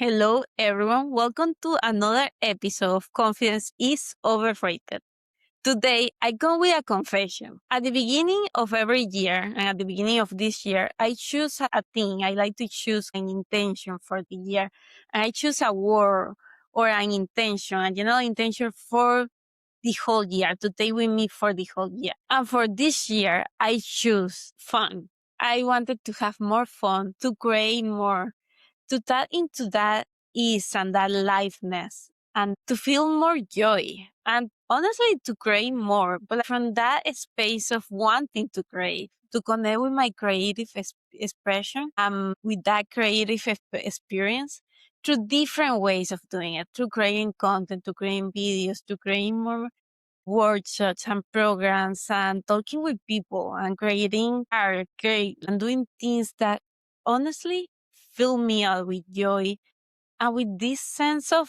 Hello, everyone. Welcome to another episode of Confidence is Overrated. Today, I come with a confession. At the beginning of every year, and at the beginning of this year, I choose a thing. I like to choose an intention for the year. And I choose a word or an intention, a general intention for the whole year, to take with me for the whole year. And for this year, I choose fun. I wanted to have more fun, to create more, to tap into that ease and that liveness and to feel more joy and honestly to create more, but from that space of wanting to create, to connect with my creative expression and with that creative experience through different ways of doing it, through creating content, to creating videos, to creating more workshops and programs and talking with people and creating art, and doing things that honestly fill me up with joy and with this sense of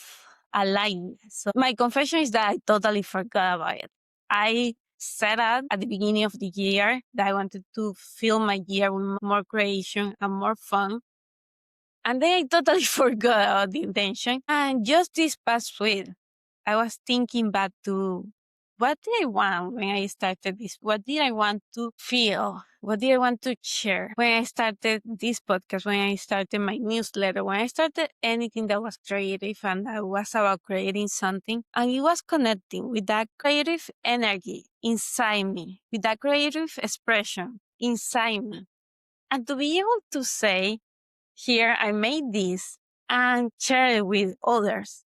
alignment. So my confession is that I totally forgot about it. I set out at the beginning of the year that I wanted to fill my year with more creation and more fun. And then I totally forgot about the intention. And just this past week, I was thinking back to what did I want when I started this? What did I want to feel? What did I want to share when I started this podcast, when I started my newsletter, when I started anything that was creative and that was about creating something? And it was connecting with that creative energy inside me, with that creative expression inside me. And to be able to say, here, I made this and share it with others.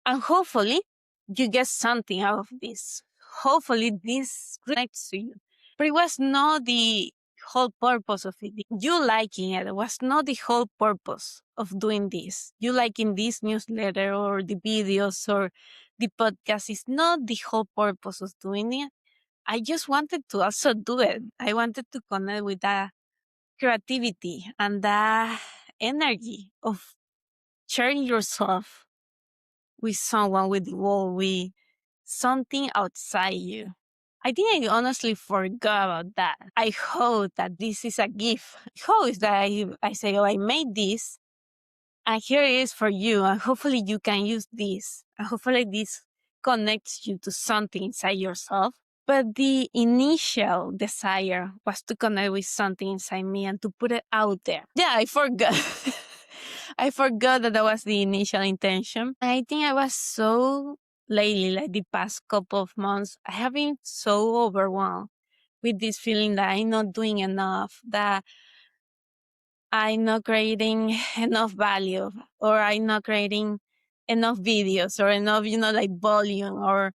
And hopefully you get something out of this. Hopefully this connects to you. But it was not the whole purpose of it. You liking it was not the whole purpose of doing this. You liking this newsletter or the videos or the podcast is not the whole purpose of doing it. I just wanted to also do it. I wanted to connect with that creativity and that energy of sharing yourself with someone, with the world, with something outside you. I think I honestly forgot about that. I hope that this is a gift. I hope is that I say, oh, I made this and here it is for you. And hopefully you can use this. And hopefully this connects you to something inside yourself. But the initial desire was to connect with something inside me and to put it out there. Yeah, I forgot. I forgot that was the initial intention. I think I was so lately, like the past couple of months, I have been so overwhelmed with this feeling that I'm not doing enough, that I'm not creating enough value, or I'm not creating enough videos, or enough, like volume, or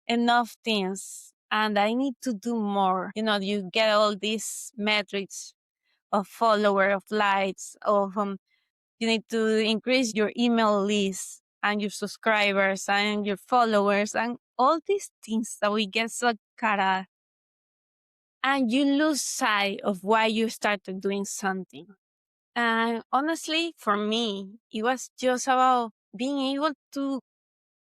enough things. And I need to do more. You get all these metrics of follower, of likes, of you need to increase your email list and your subscribers and your followers and all these things that we get so caught up. And you lose sight of why you started doing something. And honestly, for me, it was just about being able to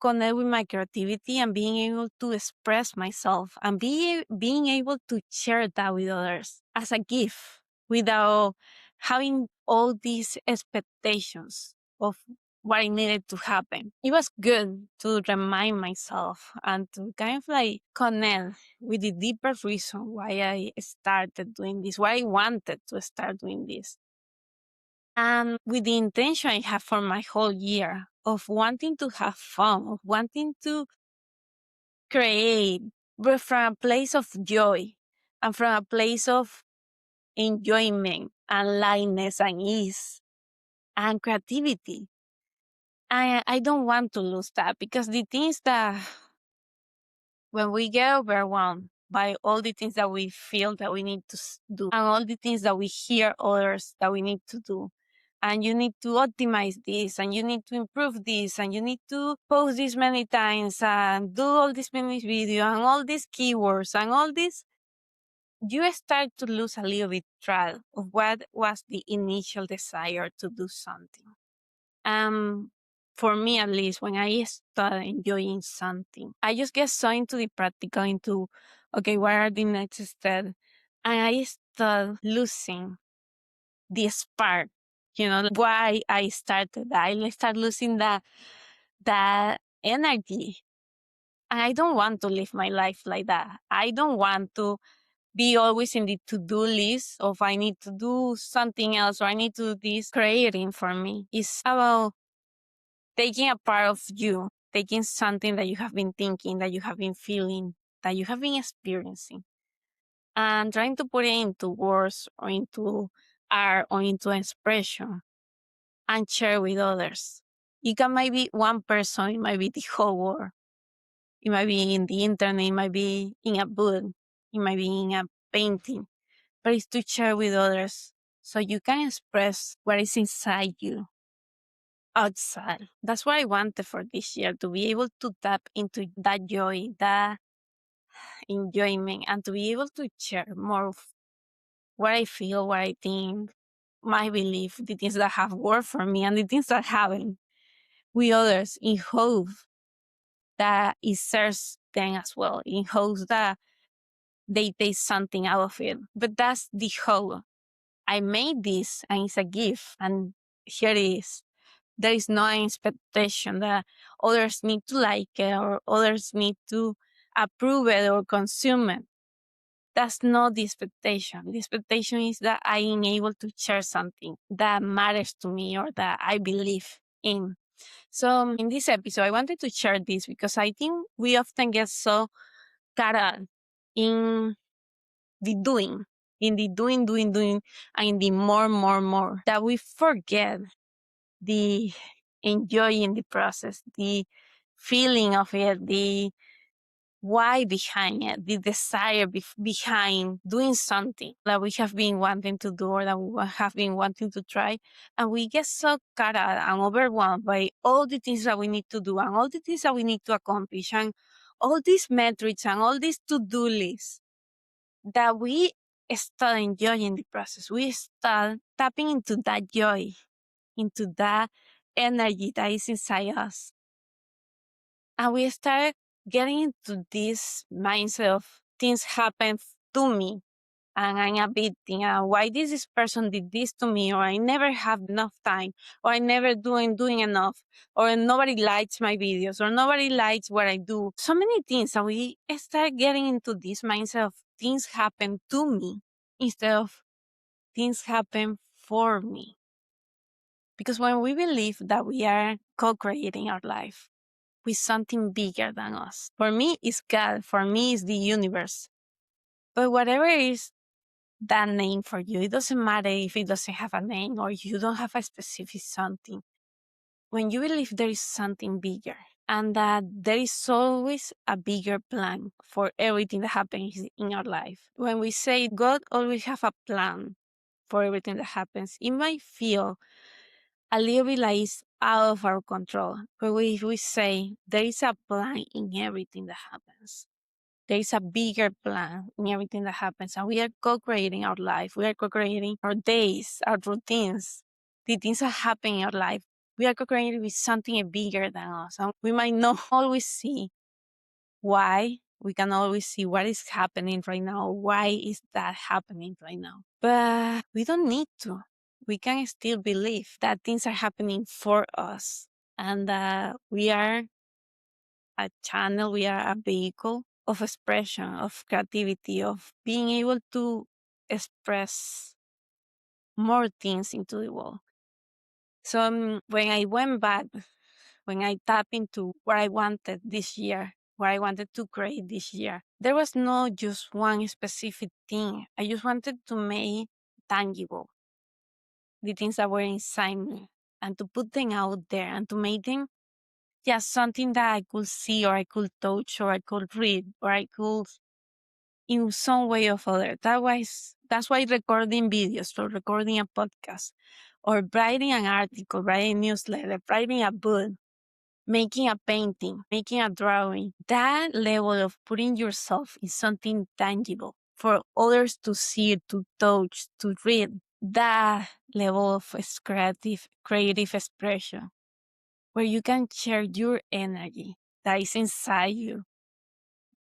connect with my creativity and being able to express myself and being able to share that with others as a gift without having all these expectations of what I needed to happen. It was good to remind myself and to kind of like connect with the deeper reason why I started doing this, why I wanted to start doing this. And with the intention I have for my whole year of wanting to have fun, of wanting to create, but from a place of joy and from a place of enjoyment and lightness and ease and creativity. I don't want to lose that because the things that when we get overwhelmed by all the things that we feel that we need to do and all the things that we hear others that we need to do, and you need to optimize this and you need to improve this and you need to post this many times and do all this many videos and all these keywords and all this, you start to lose a little bit track of what was the initial desire to do something. For me at least, when I start enjoying something, I just get so into the practical, into okay, what are the next steps? And I start losing the spark why I started. I start losing that energy. And I don't want to live my life like that. I don't want to be always in the to-do list of I need to do something else or I need to do this. Creating for me is about taking a part of you, taking something that you have been thinking, that you have been feeling, that you have been experiencing, and trying to put it into words or into art or into expression and share with others. It can might be one person, it might be the whole world. It might be in the internet, it might be in a book, it might be in a painting, but it's to share with others so you can express what is inside you outside. That's what I wanted for this year, to be able to tap into that joy, that enjoyment, and to be able to share more of what I feel, what I think, my belief, the things that have worked for me and the things that haven't with others in hope that it serves them as well, in hopes that they take something out of it. But that's the hope. I made this and it's a gift and here it is. There is no expectation that others need to like it or others need to approve it or consume it. That's not the expectation. The expectation is that I am able to share something that matters to me or that I believe in. So in this episode, I wanted to share this because I think we often get so caught up in the doing, doing, and in the more, that we forget the enjoying the process, the feeling of it, the why behind it, the desire behind doing something that we have been wanting to do or that we have been wanting to try. And we get so caught up and overwhelmed by all the things that we need to do and all the things that we need to accomplish and all these metrics and all these to-do lists that we start enjoying the process. We start tapping into that joy, into that energy that is inside us. And we start getting into this mindset of things happen to me and I'm a victim. Why this person did this to me, or I never have enough time, or I never doing enough, or nobody likes my videos, or nobody likes what I do. So many things, and we start getting into this mindset of things happen to me instead of things happen for me. Because when we believe that we are co-creating our life with something bigger than us, for me it's God, for me it's the universe. But whatever is that name for you, it doesn't matter if it doesn't have a name or you don't have a specific something. When you believe there is something bigger and that there is always a bigger plan for everything that happens in our life. When we say God always have a plan for everything that happens, it might feel a little bit like it's out of our control. But if we say there is a plan in everything that happens, there is a bigger plan in everything that happens, and we are co-creating our life. We are co-creating our days, our routines, the things that happen in our life. We are co-creating with something bigger than us, and we might not always see why. We can always see what is happening right now. Why is that happening right now? But we don't need to. We can still believe that things are happening for us and that we are a channel, we are a vehicle of expression, of creativity, of being able to express more things into the world. So when I went back, when I tapped into what I wanted this year, what I wanted to create this year, there was no just one specific thing. I just wanted to make tangible the things that were inside me and to put them out there and to make them just something that I could see or I could touch or I could read or I could in some way or other. That's why recording videos or recording a podcast or writing an article, writing a newsletter, writing a book, making a painting, making a drawing, that level of putting yourself in something tangible for others to see, to touch, to read, that level of creative expression where you can share your energy that is inside you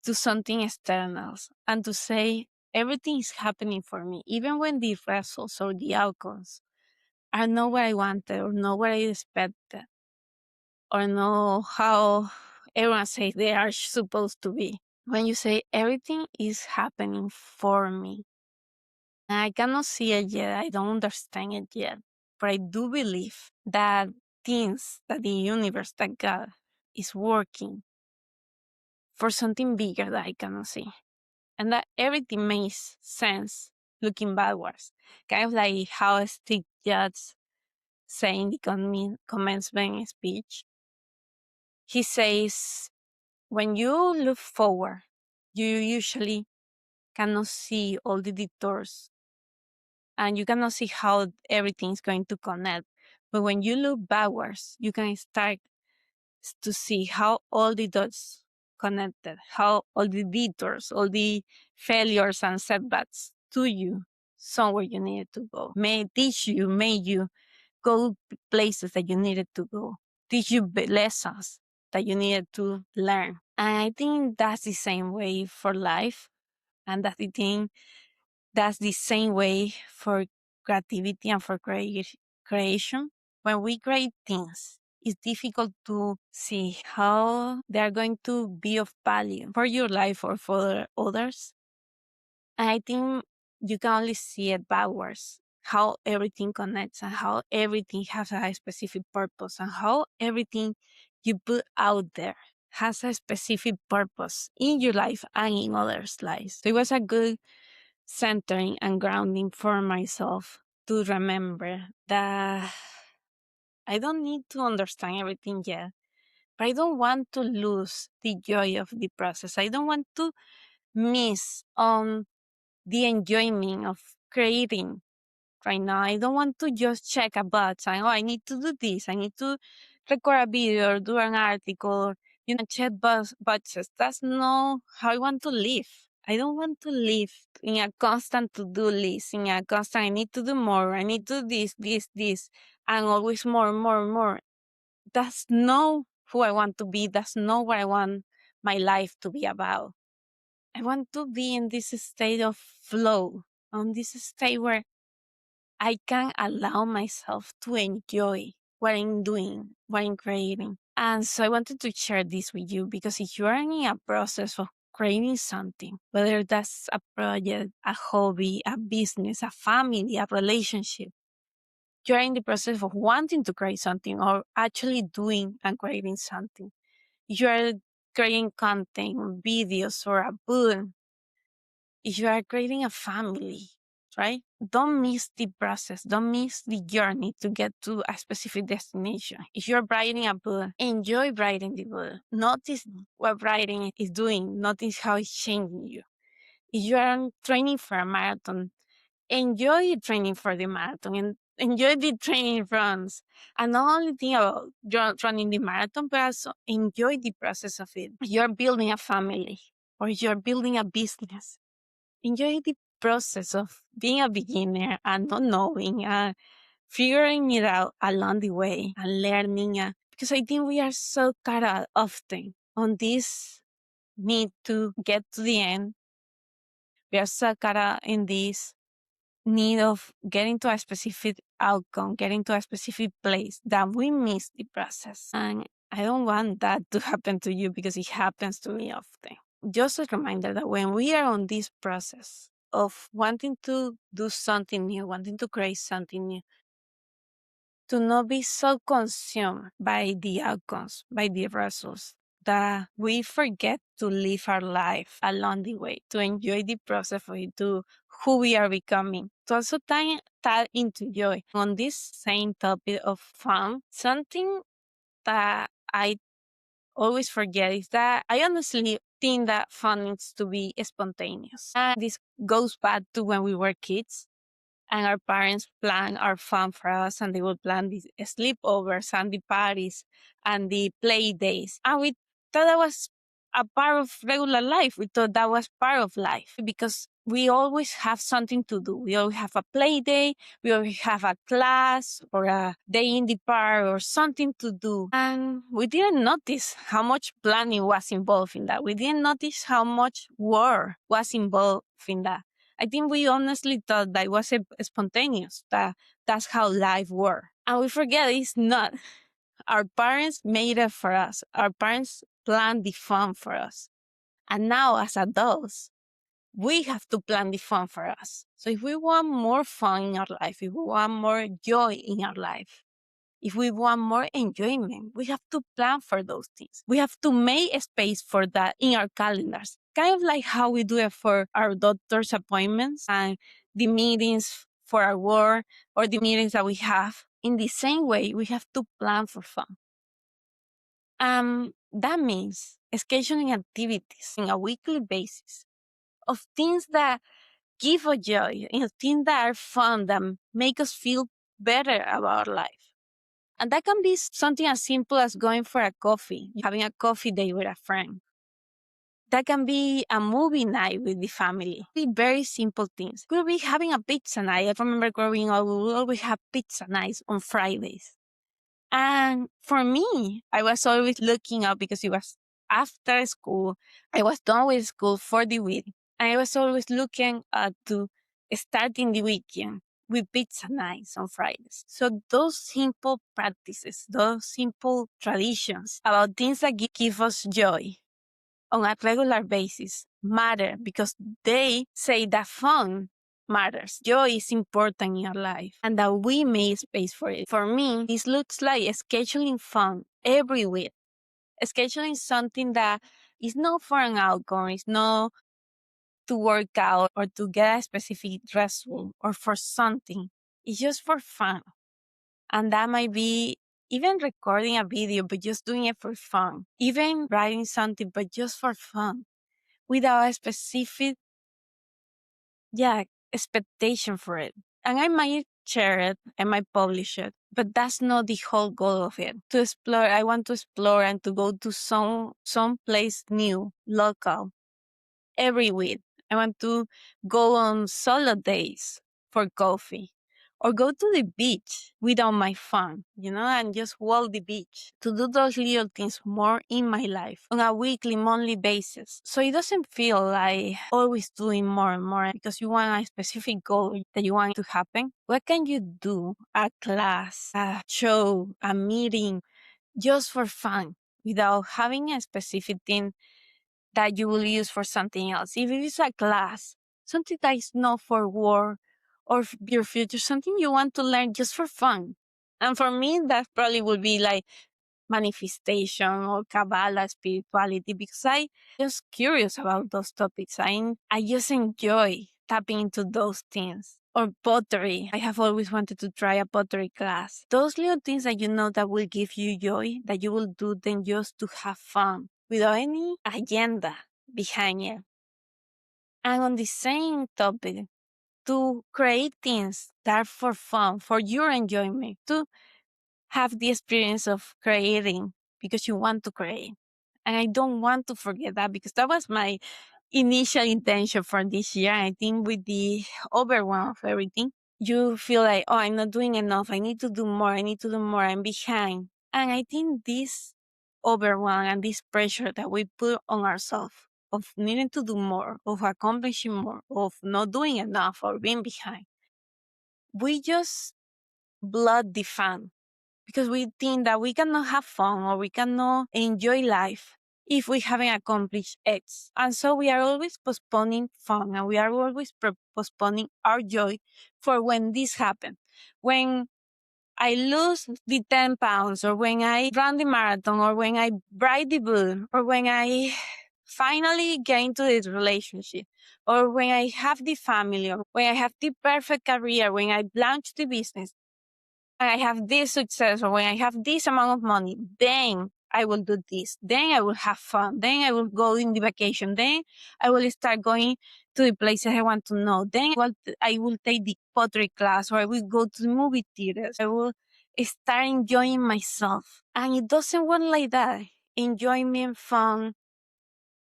to something external and to say everything is happening for me, even when the results or the outcomes I know what I wanted or know what I expected or know how everyone says they are supposed to be. When you say everything is happening for me, I cannot see it yet, I don't understand it yet, but I do believe that things, that the universe, that God is working for something bigger that I cannot see. And that everything makes sense looking backwards. Kind of like how Steve Jobs saying the commencement speech. He says, when you look forward, you usually cannot see all the detours and you cannot see how everything's going to connect. But when you look backwards, you can start to see how all the dots connected, how all the detours, all the failures and setbacks to you somewhere you needed to go. May teach you, made you go places that you needed to go, teach you lessons that you needed to learn. And I think that's the same way for life. And that's the thing, that's the same way for creativity and for creation. When we create things, it's difficult to see how they are going to be of value for your life or for others. And I think you can only see it backwards, how everything connects and how everything has a specific purpose and how everything you put out there has a specific purpose in your life and in others' lives. So it was a good centering and grounding for myself to remember that I don't need to understand everything yet, but I don't want to lose the joy of the process. I don't want to miss on the enjoyment of creating right now. I don't want to just check a box and, oh, I need to do this. I need to record a video or do an article, check boxes. That's not how I want to live. I don't want to live in a constant to-do list, in a constant, I need to do more, I need to do this, and always more, more, more. That's not who I want to be. That's not what I want my life to be about. I want to be in this state of flow, on this state where I can allow myself to enjoy what I'm doing, what I'm creating. And so I wanted to share this with you because if you are in a process of creating something, whether that's a project, a hobby, a business, a family, a relationship, you're in the process of wanting to create something or actually doing and creating something. You're creating content, videos, or a book, if you are creating a family, right? Don't miss the process. Don't miss the journey to get to a specific destination. If you're writing a book, enjoy writing the book. Notice what writing is doing. Notice how it's changing you. If you are training for a marathon, enjoy training for the marathon and enjoy the training runs. And not only think about running the marathon, but also enjoy the process of it. You're building a family or you're building a business, enjoy the process of being a beginner and not knowing and figuring it out along the way and learning. Because I think we are so caught up often on this need to get to the end. We are so caught up in this need of getting to a specific outcome, getting to a specific place that we miss the process. And I don't want that to happen to you because it happens to me often. Just a reminder that when we are on this process of wanting to do something new, wanting to create something new, to not be so consumed by the outcomes, by the results, that we forget to live our life along the way, to enjoy the process of it, to who we are becoming, to also tie that into joy. On this same topic of fun, something that I always forget is that I honestly think that fun needs to be spontaneous. And this goes back to when we were kids and our parents plan our fun for us and they would plan the sleepovers and the parties and the play days. And we thought that was a part of regular life. We thought that was part of life because we always have something to do. We always have a play day. We always have a class or a day in the park or something to do. And we didn't notice how much planning was involved in that. We didn't notice how much work was involved in that. I think we honestly thought that it was spontaneous, that that's how life works. And we forget it's not. Our parents made it for us. Our parents planned the fun for us. And now as adults, we have to plan the fun for us. So if we want more fun in our life, if we want more joy in our life, if we want more enjoyment, we have to plan for those things. We have to make a space for that in our calendars. Kind of like how we do it for our doctor's appointments and the meetings for our work or the meetings that we have. In the same way, we have to plan for fun. That means scheduling activities on a weekly basis of things that give us joy, things that are fun, that make us feel better about life. And that can be something as simple as going for a coffee, having a coffee date with a friend. That can be a movie night with the family. Be very simple things. Could be having a pizza night. I remember growing up, we would always have pizza nights on Fridays. And for me, I was always looking up because it was after school. I was done with school for the week. And I was always looking to starting the weekend with pizza nights on Fridays. So those simple practices, those simple traditions about things that give us joy on a regular basis matter because they say that fun matters. Joy is important in our life and that we make space for it. For me, this looks like scheduling fun every week. Scheduling something that is not for an outcome, it's not to work out or to get a specific result or for something. It's just for fun. And that might be even recording a video, but just doing it for fun. Even writing something, but just for fun without a specific, expectation for it. And I might share it, I might publish it, but that's not the whole goal of it. To explore, I want to explore and to go to some place new, local, every week. I want to go on solo days for coffee or go to the beach without my phone, and just walk the beach to do those little things more in my life on a weekly, monthly basis. So it doesn't feel like always doing more and more because you want a specific goal that you want to happen. What can you do? A class, a show, a meeting, just for fun without having a specific thing that you will use for something else. If it is a class, something that is not for work or your future, something you want to learn just for fun. And for me, that probably would be like manifestation or Kabbalah spirituality because I just curious about those topics. I just enjoy tapping into those things. Or pottery. I have always wanted to try a pottery class. Those little things that you know that will give you joy, that you will do them just to have fun without any agenda behind it. And on the same topic, to create things that are for fun, for your enjoyment, to have the experience of creating because you want to create. And I don't want to forget that because that was my initial intention for this year. I think with the overwhelm of everything, you feel like, oh, I'm not doing enough. I need to do more. I need to do more. I'm behind. And I think this overwhelm and this pressure that we put on ourselves of needing to do more, of accomplishing more, of not doing enough or being behind, we just blood the fan because we think that we cannot have fun or we cannot enjoy life if we haven't accomplished X. And so we are always postponing fun and we are always postponing our joy for when this happens. When I lose the 10 pounds or when I run the marathon or when I write the book or when I finally get into this relationship or when I have the family or when I have the perfect career, when I launch the business, I have this success or when I have this amount of money, then I will do this. Then I will have fun. Then I will go in the vacation. Then I will start going to the places I want to know. Then I will take the pottery class or I will go to the movie theaters. I will start enjoying myself. And it doesn't work like that. Enjoyment, fun,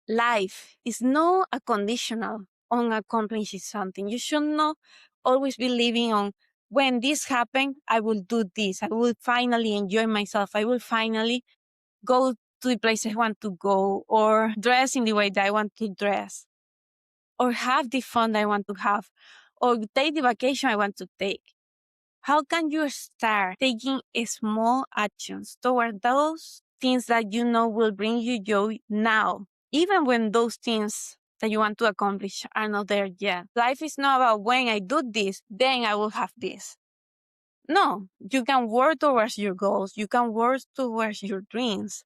life is not a conditional on accomplishing something. You should not always be living on when this happens, I will do this. I will finally enjoy myself. I will finally go to the places I want to go or dress in the way that I want to dress or have the fun that I want to have or take the vacation I want to take. How can you start taking small actions toward those things that you know will bring you joy now, even when those things that you want to accomplish are not there yet? Life is not about when I do this, then I will have this. No, you can work towards your goals, you can work towards your dreams,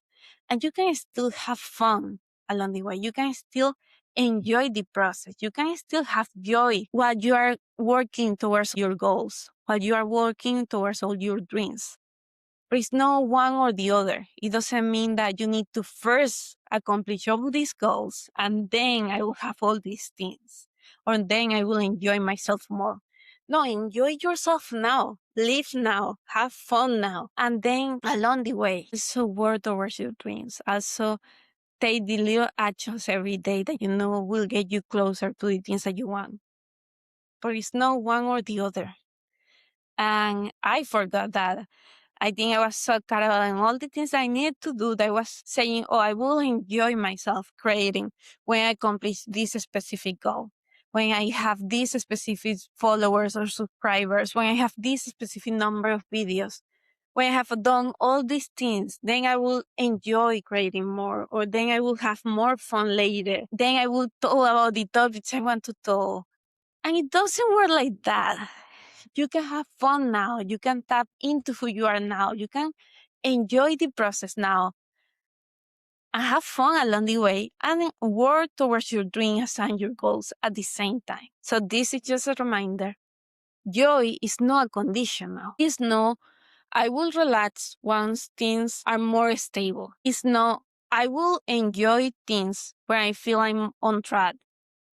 and you can still have fun along the way. You can still enjoy the process. You can still have joy while you are working towards your goals, while you are working towards all your dreams. There is no one or the other. It doesn't mean that you need to first accomplish all these goals and then I will have all these things, or then I will enjoy myself more. No, enjoy yourself now, live now, have fun now, and then along the way, also work towards your dreams. Also, take the little actions every day that you know will get you closer to the things that you want. There is no one or the other. And I forgot that. I think I was so caught up in all the things I needed to do that I was saying, oh, I will enjoy myself creating when I accomplish this specific goal, when I have these specific followers or subscribers, when I have this specific number of videos, when I have done all these things, then I will enjoy creating more, or then I will have more fun later. Then I will talk about the topics I want to talk. And it doesn't work like that. You can have fun now. You can tap into who you are now. You can enjoy the process now and have fun along the way and then work towards your dreams and your goals at the same time. So this is just a reminder. Joy is not conditional. It's not, I will relax once things are more stable. It's not, I will enjoy things when I feel I'm on track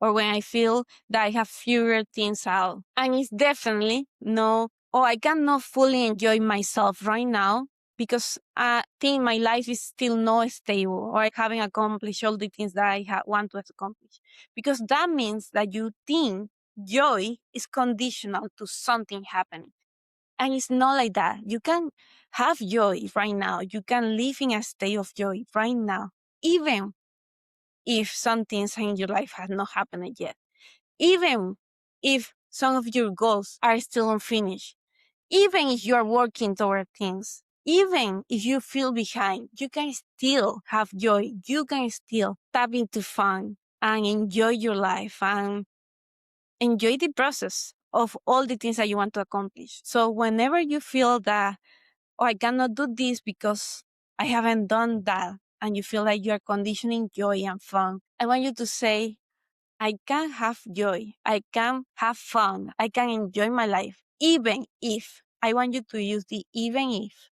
or when I feel that I have fewer things out. And it's definitely no, oh, I cannot fully enjoy myself right now because I think my life is still not stable or I haven't accomplished all the things that I want to accomplish. Because that means that you think joy is conditional to something happening. And it's not like that. You can have joy right now. You can live in a state of joy right now, even if some things in your life have not happened yet. Even if some of your goals are still unfinished, even if you are working toward things, even if you feel behind, you can still have joy. You can still tap into fun and enjoy your life and enjoy the process of all the things that you want to accomplish. So whenever you feel that, oh, I cannot do this because I haven't done that, and you feel like you're conditioning joy and fun, I want you to say, I can have joy. I can have fun. I can enjoy my life, even if. I want you to use the even if,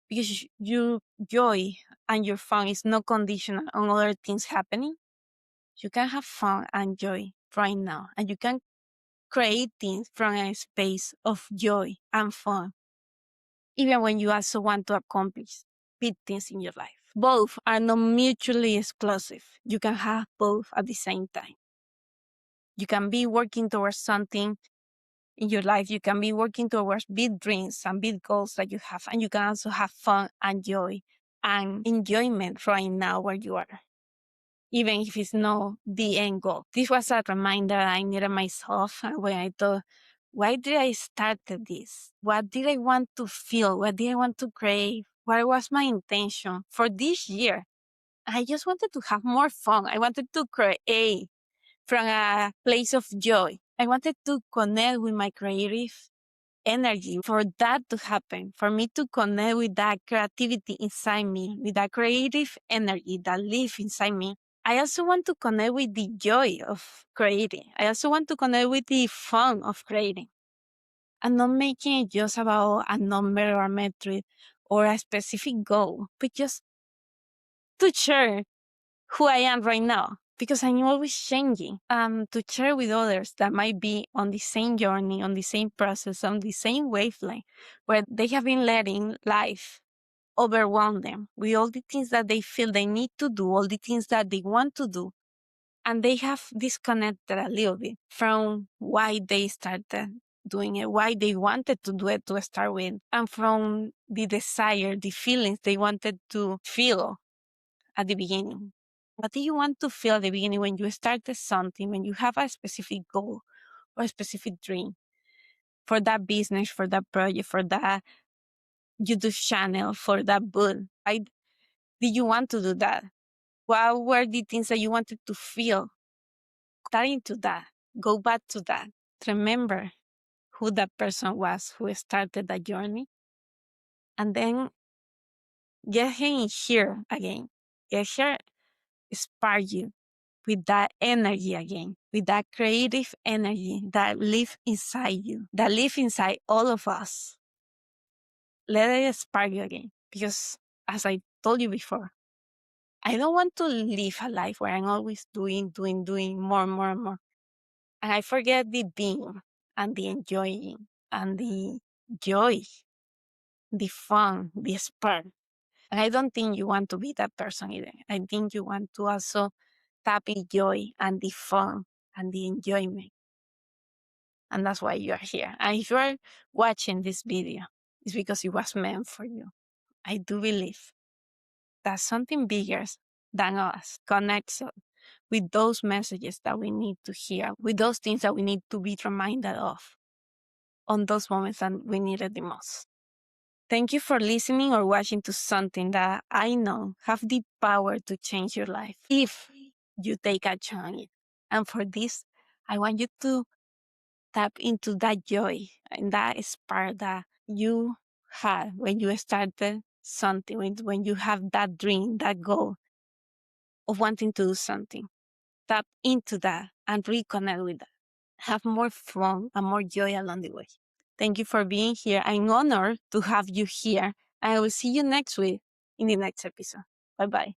because your joy and your fun is not conditional on other things happening. You can have fun and joy right now, and you can create things from a space of joy and fun, even when you also want to accomplish big things in your life. Both are not mutually exclusive. You can have both at the same time. You can be working towards something in your life. You can be working towards big dreams and big goals that you have. And you can also have fun and joy and enjoyment right now where you are, even if it's not the end goal. This was a reminder I needed myself when I thought, why did I start this? What did I want to feel? What did I want to create? What was my intention for this year? I just wanted to have more fun. I wanted to create from a place of joy. I wanted to connect with my creative energy. For that to happen, for me to connect with that creativity inside me, with that creative energy that lives inside me, I also want to connect with the joy of creating. I also want to connect with the fun of creating. And not making it just about a number or a metric or a specific goal, but just to share who I am right now, because I'm always changing. To share with others that might be on the same journey, on the same process, on the same wavelength, where they have been letting life overwhelm them with all the things that they feel they need to do, all the things that they want to do. And they have disconnected a little bit from why they started doing it, why they wanted to do it to start with, and from the desire, the feelings they wanted to feel at the beginning. What do you want to feel at the beginning when you started something, when you have a specific goal or a specific dream? for that business, for that project, for that YouTube channel, for that book? Why did you want to do that? What were the things that you wanted to feel? Start into that. Go back to that. Remember who that person was who started that journey. And then get him here again. Get here, spark you with that energy again, with that creative energy that live inside you, that live inside all of us. Let it spark you again. Because as I told you before, I don't want to live a life where I'm always doing more, more, and more. And I forget the being and the enjoying and the joy, the fun, the spark. And I don't think you want to be that person either. I think you want to also tap in joy and the fun and the enjoyment. And that's why you are here. And if you are watching this video, it's because it was meant for you. I do believe that something bigger than us connects us with those messages that we need to hear, with those things that we need to be reminded of on those moments that we need it the most. Thank you for listening or watching to something that I know have the power to change your life if you take action on it. And for this, I want you to tap into that joy and that spark that you had when you started something, when you have that dream, that goal of wanting to do something. Tap into that and reconnect with that. Have more fun and more joy along the way. Thank you for being here. I'm honored to have you here. I will see you next week in the next episode. Bye bye.